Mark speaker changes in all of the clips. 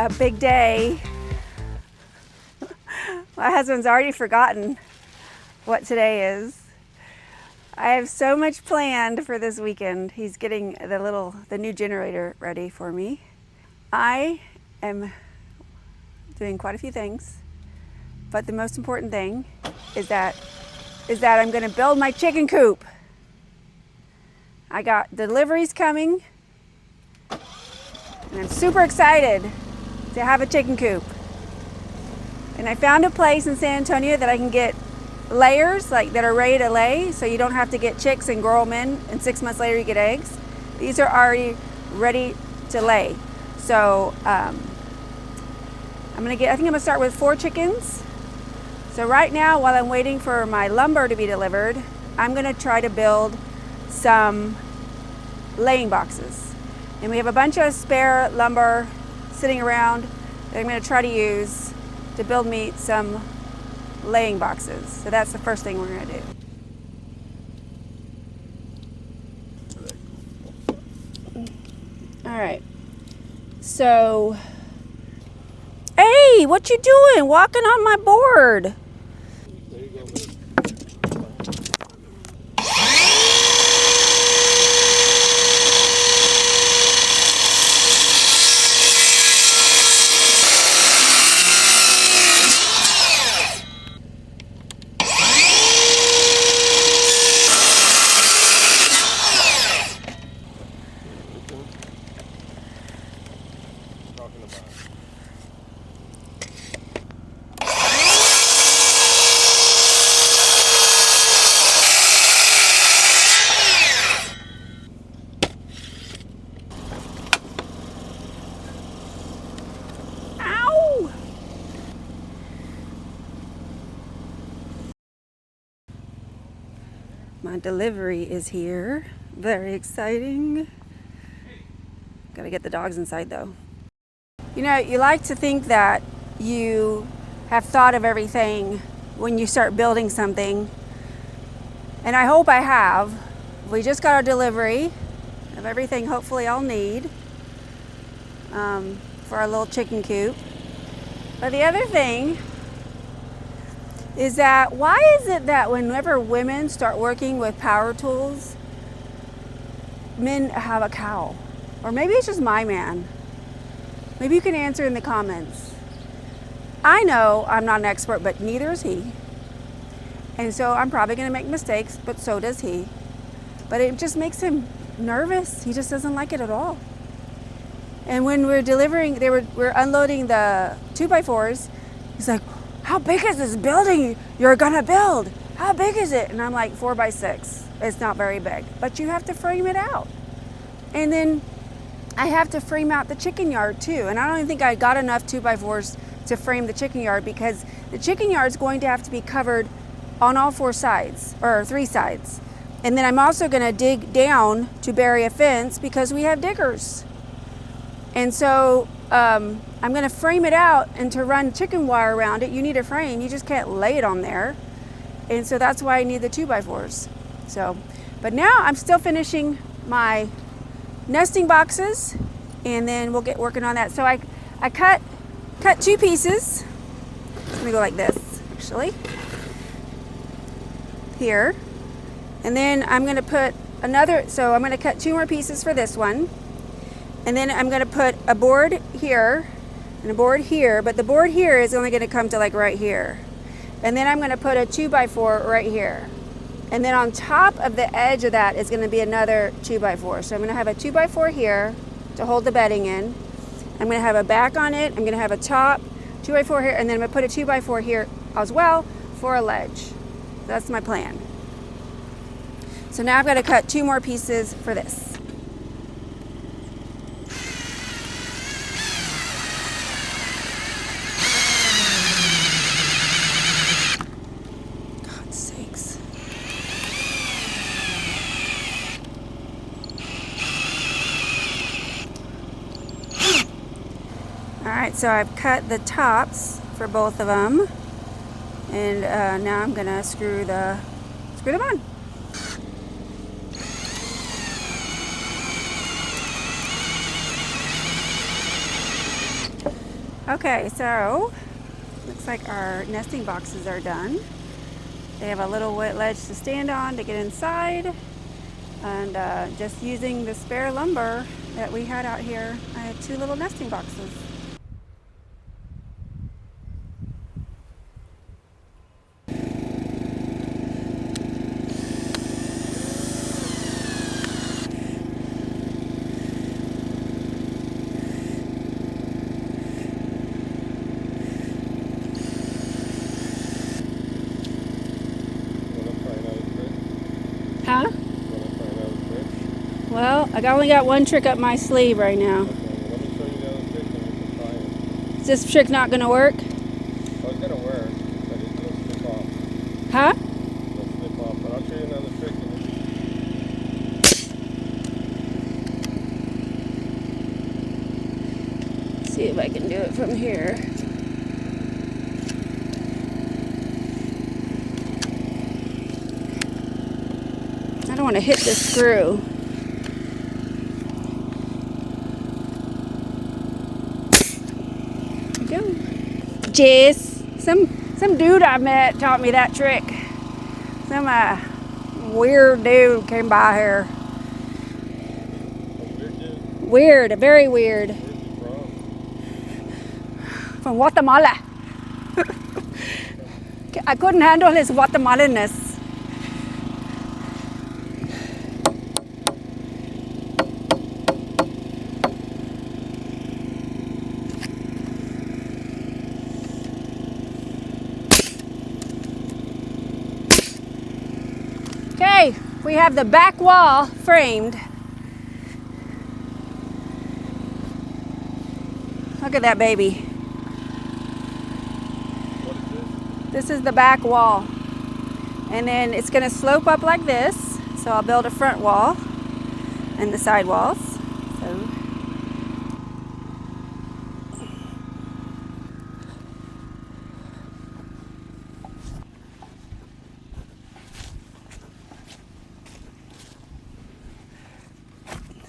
Speaker 1: a big day. My husband's already forgotten what today is. I have so much planned for this weekend. He's getting the new generator ready for me. I am doing quite a few things, but the most important thing is that I'm going to build my chicken coop. I got deliveries coming, and I'm super excited to have a chicken coop. And I found a place in San Antonio that I can get layers that are ready to lay, so you don't have to get chicks and grow them in, and 6 months later you get eggs. These are already ready to lay. So I think I'm gonna start with 4 chickens. So right now, while I'm waiting for my lumber to be delivered, I'm gonna try to build some laying boxes. And we have a bunch of spare lumber sitting around that I'm gonna try to use to build me some laying boxes. So that's the first thing we're gonna do. All right. So, hey, what you doing? Walking on my board.
Speaker 2: There you go, man. Talking about.
Speaker 1: Ow! My delivery is here. Very exciting. Gotta get the dogs inside though. You know, you like to think that you have thought of everything when you start building something. And I hope I have. We just got our delivery of everything hopefully I'll need for our little chicken coop. But the other thing is that why is it that whenever women start working with power tools, men have a cow? Or maybe it's just my man. Maybe you can answer in the comments. I know I'm not an expert, but neither is he. And so I'm probably gonna make mistakes, but so does he. But it just makes him nervous. He just doesn't like it at all. And when we're delivering, we're unloading the 2x4s, he's like, how big is this building you're gonna build? How big is it? And I'm like, 4x6. It's not very big, but you have to frame it out. And then I have to frame out the chicken yard too. And I don't even think I got enough 2x4s to frame the chicken yard, because the chicken yard is going to have to be covered on all 4 sides, or 3 sides. And then I'm also gonna dig down to bury a fence because we have diggers. And so I'm gonna frame it out, and to run chicken wire around it, you need a frame. You just can't lay it on there. And so that's why I need the 2x4s. So, but now I'm still finishing my nesting boxes, and then we'll get working on that. So I cut 2 pieces. It's gonna go like this, actually. Here. And then I'm gonna put so I'm gonna cut 2 more pieces for this one. And then I'm gonna put a board here and a board here, but the board here is only gonna come to like right here. And then I'm gonna put a 2x4 right here. And then on top of the edge of that is gonna be another 2x4. So I'm gonna have a 2x4 here to hold the bedding in. I'm gonna have a back on it. I'm gonna have a top, 2x4 here, and then I'm gonna put a 2x4 here as well for a ledge. That's my plan. So now I've got to cut 2 more pieces for this. God's sakes. All right, so I've cut the tops for both of them. And now I'm gonna screw them on. Okay, so looks like our nesting boxes are done. They have a little wet ledge to stand on to get inside, and just using the spare lumber that we had out here, I had 2 little nesting boxes. Huh? Well, I only got one trick up my sleeve right now. Is this trick not going to work?
Speaker 2: Well, it's gonna work, but it'll slip off.
Speaker 1: Huh?
Speaker 2: It'll slip off, but I'll show you another trick.
Speaker 1: See if I can do it from here. I don't want to hit the screw. There we go. Jess, some dude I met taught me that trick. Some weird dude came by here.
Speaker 2: A weird dude.
Speaker 1: Weird, very weird.
Speaker 2: Where's he from?
Speaker 1: From Guatemala. I couldn't handle his Guatemalan-ness. Okay, we have the back wall framed. Look at that baby.
Speaker 2: What is this?
Speaker 1: This is the back wall. And then it's going to slope up like this. So I'll build a front wall and the side walls.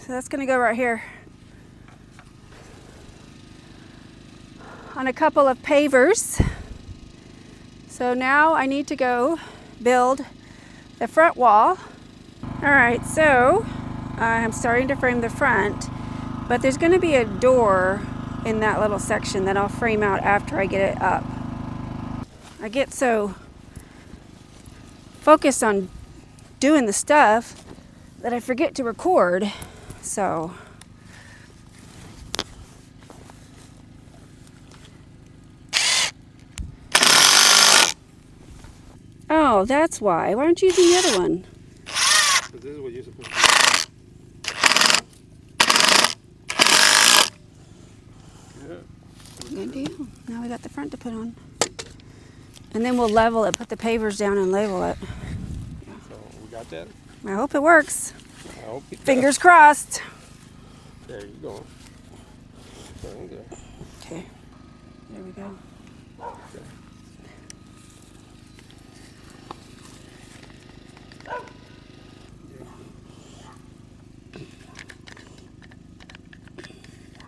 Speaker 1: So that's going to go right here on a couple of pavers. So now I need to go build the front wall. All right, so I'm starting to frame the front, but there's going to be a door in that little section that I'll frame out after I get it up. I get so focused on doing the stuff that I forget to record. So oh, that's why. Why aren't you using the other one?
Speaker 2: Because this is what you're supposed to do.
Speaker 1: Good deal. Now we got the front to put on. And then we'll level it, put the pavers down and label it.
Speaker 2: So we got that?
Speaker 1: I hope it works.
Speaker 2: I hope it
Speaker 1: Fingers crossed.
Speaker 2: There you go. Right there.
Speaker 1: Okay. There we go.
Speaker 2: Okay.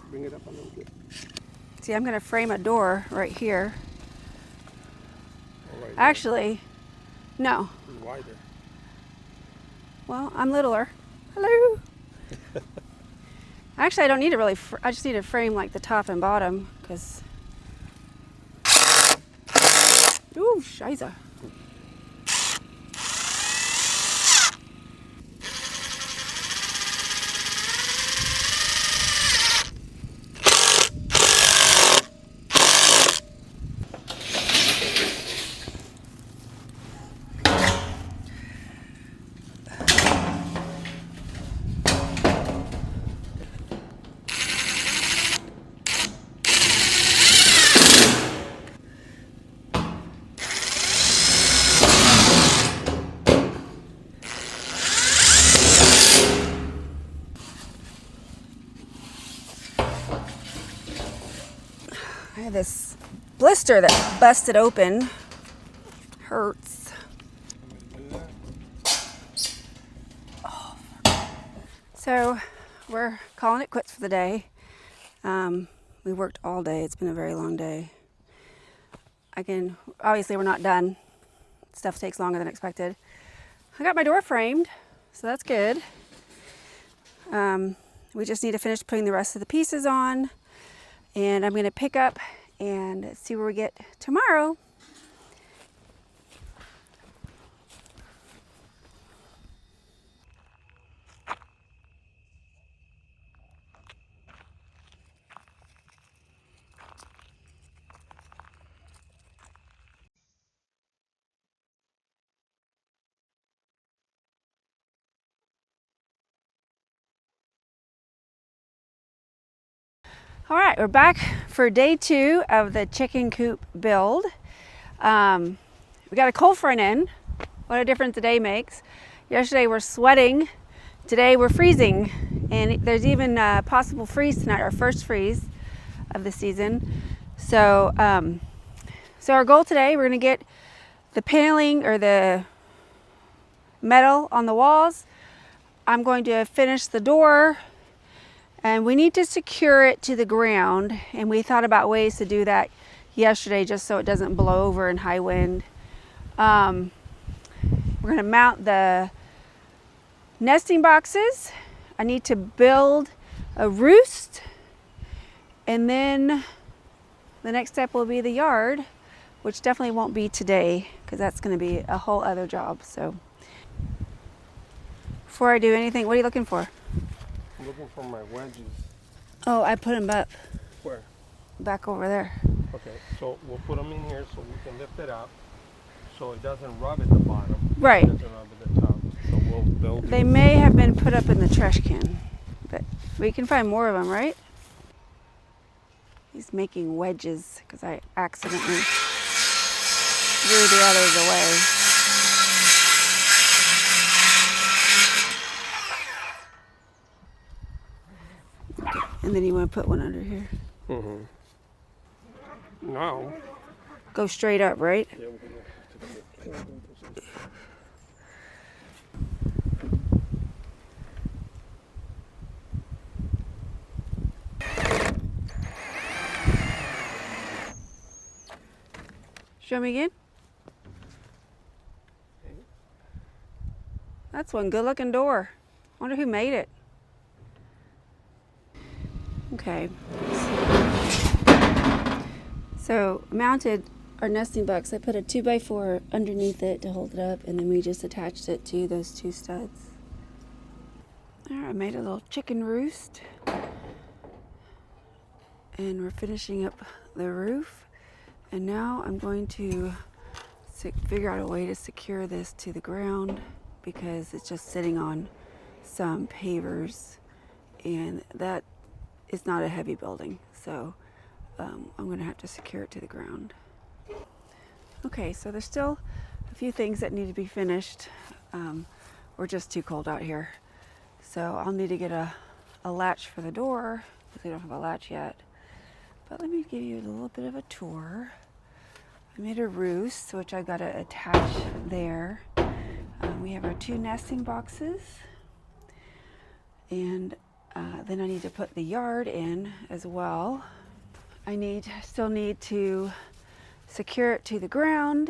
Speaker 2: Bring it up a little bit.
Speaker 1: See, I'm going to frame a door right here.
Speaker 2: All right,
Speaker 1: Actually, no.
Speaker 2: wider.
Speaker 1: Well, I'm littler. Hello. Actually, I don't need to really, I just need to frame like the top and bottom because. Ooh, scheiße. I have this blister that busted open. Hurts. So we're calling it quits for the day. We worked all day. It's been a very long day. Obviously we're not done. Stuff takes longer than expected. I got my door framed, so that's good. We just need to finish putting the rest of the pieces on, and I'm going to pick up and see where we get tomorrow. All right, we're back for day 2 of the chicken coop build. We got a cold front in. What a difference a day makes. Yesterday we're sweating. Today we're freezing. And there's even a possible freeze tonight, our first freeze of the season. So, so our goal today, we're gonna get the paneling or the metal on the walls. I'm going to finish the door. And we need to secure it to the ground, and we thought about ways to do that yesterday just so it doesn't blow over in high wind. We're going to mount the nesting boxes. I need to build a roost, and then the next step will be the yard, which definitely won't be today because that's going to be a whole other job. So before I do anything, what are you looking for?
Speaker 2: I'm looking for my wedges.
Speaker 1: Oh, I put them up.
Speaker 2: Where?
Speaker 1: Back over there.
Speaker 2: Okay, so we'll put them in here so we can lift it up so it doesn't rub at the bottom.
Speaker 1: Right.
Speaker 2: It doesn't rub at the top. So we'll build.
Speaker 1: They may have been put up in the trash can, but we can find more of them, right? He's making wedges because I accidentally threw the others away. And then you want to put one under here.
Speaker 2: Mm-hmm. Now.
Speaker 1: Go straight up, right?
Speaker 2: Yeah, we're gonna
Speaker 1: Show me again. That's one good looking door. Wonder who made it. Okay. So mounted our nesting box. I put a 2x4 underneath it to hold it up, and then we just attached it to those 2 studs. There, I made a little chicken roost. And we're finishing up the roof. And now I'm going to figure out a way to secure this to the ground because it's just sitting on some pavers, and that is not a heavy building. So I'm going to have to secure it to the ground. Okay, so there's still a few things that need to be finished. We're just too cold out here. So I'll need to get a latch for the door because we don't have a latch yet. But let me give you a little bit of a tour. I made a roost, which I got to attach there. We have our 2 nesting boxes. And then I need to put the yard in as well. I still need to secure it to the ground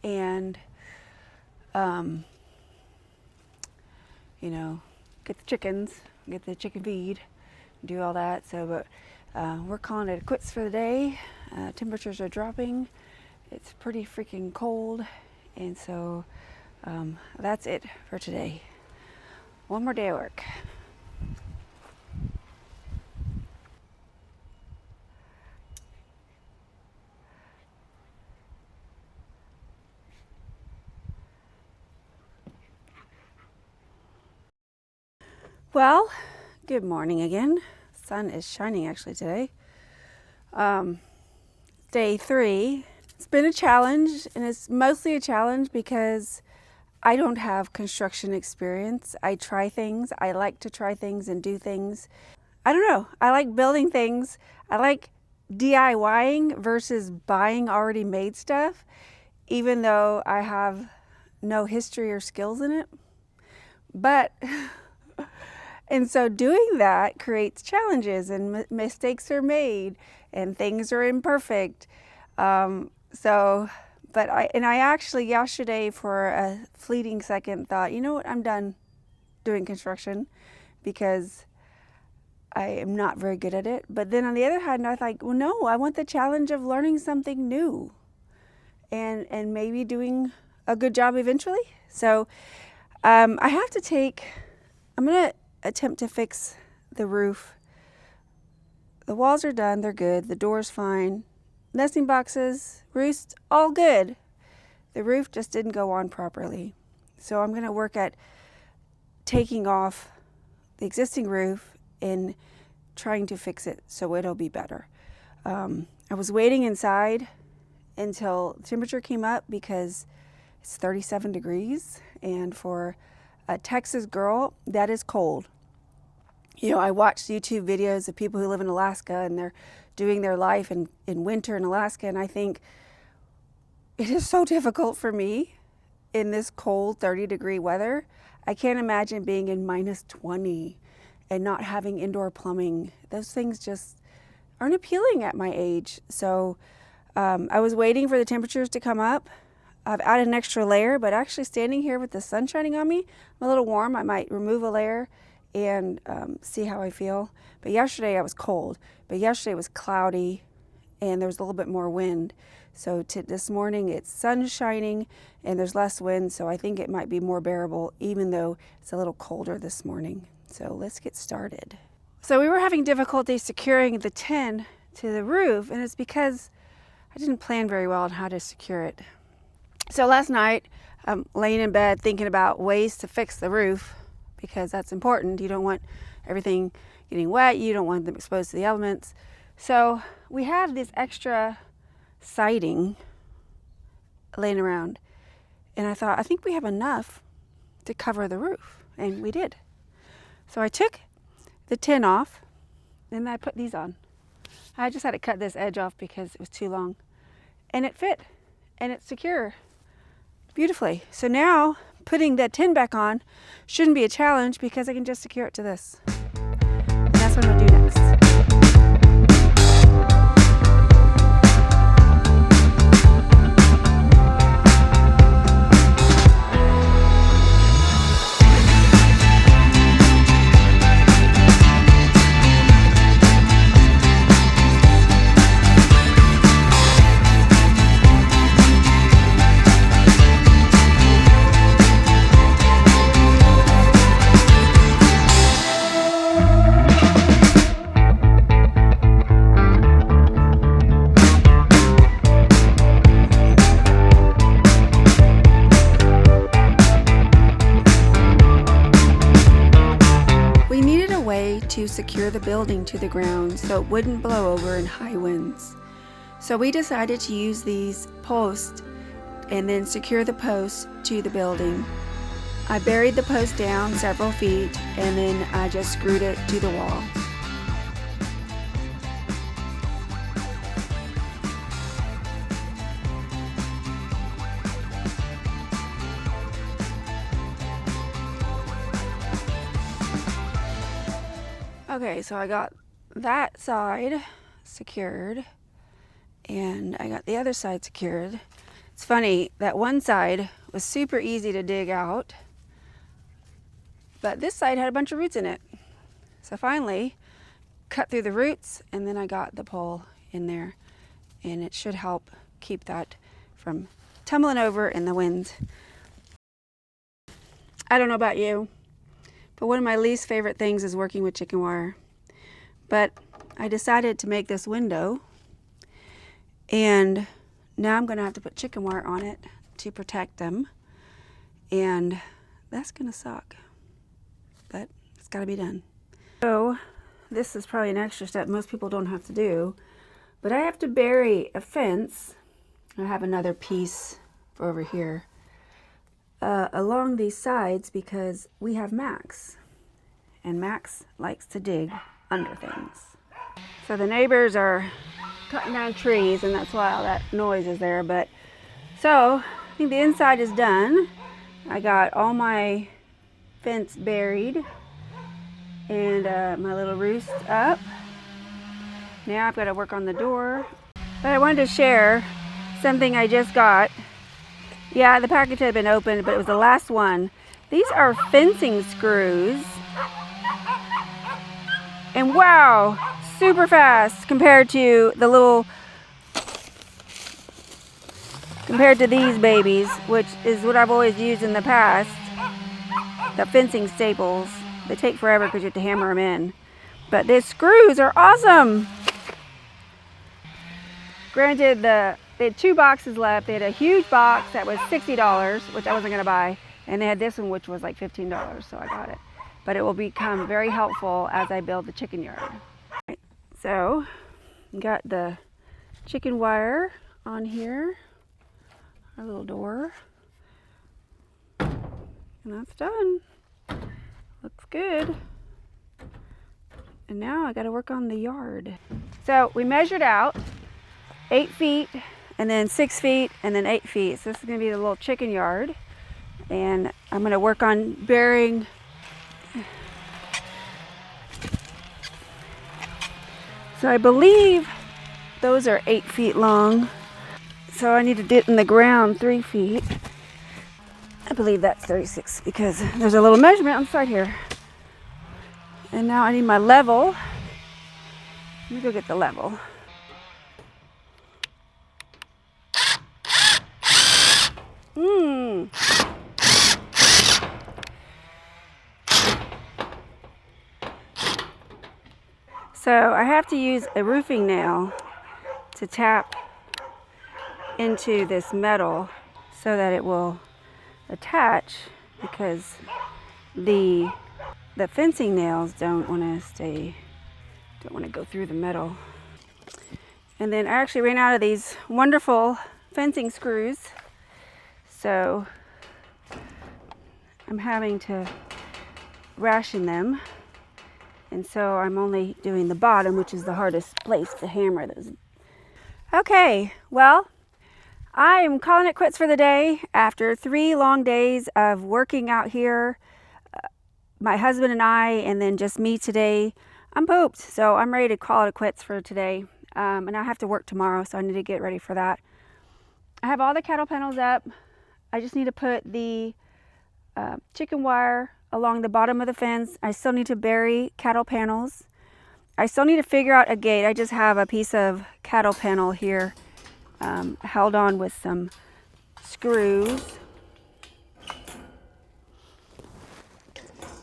Speaker 1: and, get the chickens, get the chicken feed, do all that. So, but we're calling it quits for the day. Temperatures are dropping. It's pretty freaking cold. And so that's it for today. One more day of work. Well, good morning again. Sun is shining actually today. Day 3. It's been a challenge, and it's mostly a challenge because I don't have construction experience. I try things. I like to try things and do things. I don't know. I like building things. I like DIYing versus buying already made stuff, even though I have no history or skills in it. But And so doing that creates challenges, and mistakes are made and things are imperfect. I actually yesterday, for a fleeting second, thought, you know what, I'm done doing construction because I am not very good at it. But then on the other hand, I thought, well, no, I want the challenge of learning something new and maybe doing a good job eventually. So I'm going to attempt to fix the roof. The walls are done, they're good. The door's fine. Nesting boxes, roost, all good. The roof just didn't go on properly. So I'm going to work at taking off the existing roof and trying to fix it so it'll be better. I was waiting inside until the temperature came up because it's 37 degrees, and for a Texas girl, that is cold. You know, I watched YouTube videos of people who live in Alaska and they're doing their life in winter in Alaska, and I think it is so difficult for me in this cold 30-degree weather. I can't imagine being in minus 20 and not having indoor plumbing. Those things just aren't appealing at my age. So I was waiting for the temperatures to come up. I've added an extra layer, but actually standing here with the sun shining on me, I'm a little warm. I might remove a layer and see how I feel. But yesterday I was cold, but yesterday it was cloudy and there was a little bit more wind. So this morning it's sun shining and there's less wind, so I think it might be more bearable even though it's a little colder this morning. So let's get started. So we were having difficulty securing the tin to the roof, and it's because I didn't plan very well on how to secure it. So last night I'm laying in bed thinking about ways to fix the roof, because that's important. You don't want everything getting wet. You don't want them exposed to the elements. So we have this extra siding laying around. And I thought, I think we have enough to cover the roof. And we did. So I took the tin off and I put these on. I just had to cut this edge off because it was too long. And it fit. And it's secure beautifully. So now putting that tin back on shouldn't be a challenge because I can just secure it to this. And that's what I'm going to do next. To secure the building to the ground so it wouldn't blow over in high winds. So we decided to use these posts and then secure the posts to the building. I buried the post down several feet and then I just screwed it to the wall. Okay, so I got that side secured and I got the other side secured. It's funny, that one side was super easy to dig out, but this side had a bunch of roots in it. So finally, cut through the roots and then I got the pole in there, and it should help keep that from tumbling over in the wind. I don't know about you, but one of my least favorite things is working with chicken wire. But I decided to make this window, and now I'm going to have to put chicken wire on it to protect them, and that's going to suck, but it's got to be done. So this is probably an extra step most people don't have to do, but I have to bury a fence. I have another piece over here along these sides because we have Max, and Max likes to dig under things. So the neighbors are cutting down trees, and that's why all that noise is there. But so I think the inside is done. I got all my fence buried, And my little roost up. Now I've got to work on the door. But I wanted to share something I just got. Yeah, the package had been opened, but it was the last one. These are fencing screws. And wow, super fast compared to these babies, which is what I've always used in the past. The fencing staples. They take forever because you have to hammer them in. But these screws are awesome. Granted, they had 2 boxes left. They had a huge box that was $60, which I wasn't going to buy. And they had this one, which was like $15, so I got it. But it will become very helpful as I build the chicken yard. Right, so, got the chicken wire on here. Our little door. And that's done. Looks good. And now I got to work on the yard. So, we measured out 8 feet, and then 6 feet, and then 8 feet. So this is going to be the little chicken yard. And I'm going to work on burying. So I believe those are 8 feet long. So I need to dip in the ground 3 feet. I believe that's 36 because there's a little measurement on the side here. And now I need my level. Let me go get the level. So I have to use a roofing nail to tap into this metal so that it will attach, because the fencing nails don't want to go through the metal. And then I actually ran out of these wonderful fencing screws, so I'm having to ration them. And so I'm only doing the bottom, which is the hardest place to hammer those. Okay, well, I am calling it quits for the day. After 3 long days of working out here, my husband and I, and then just me today, I'm pooped. So I'm ready to call it quits for today. And I have to work tomorrow, so I need to get ready for that. I have all the cattle panels up. I just need to put the chicken wire along the bottom of the fence. I still need to bury cattle panels. I still need to figure out a gate. I just have a piece of cattle panel here held on with some screws.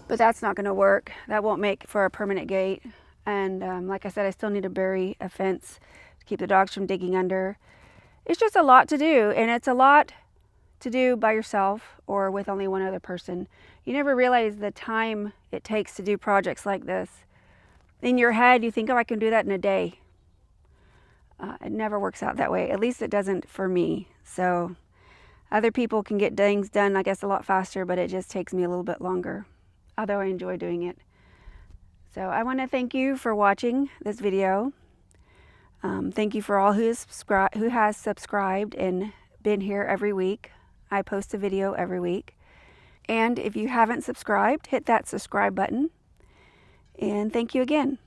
Speaker 1: But that's not going to work. That won't make for a permanent gate. And like I said, I still need to bury a fence to keep the dogs from digging under. It's just a lot to do, and it's a lot to do by yourself or with only one other person. You never realize the time it takes to do projects like this. In your head, you think, oh, I can do that in a day. It never works out that way. At least it doesn't for me. So other people can get things done, I guess, a lot faster, but it just takes me a little bit longer, although I enjoy doing it. So I want to thank you for watching this video. Thank you for all who has subscribed and been here every week. I post a video every week. And if you haven't subscribed, hit that subscribe button. And thank you again.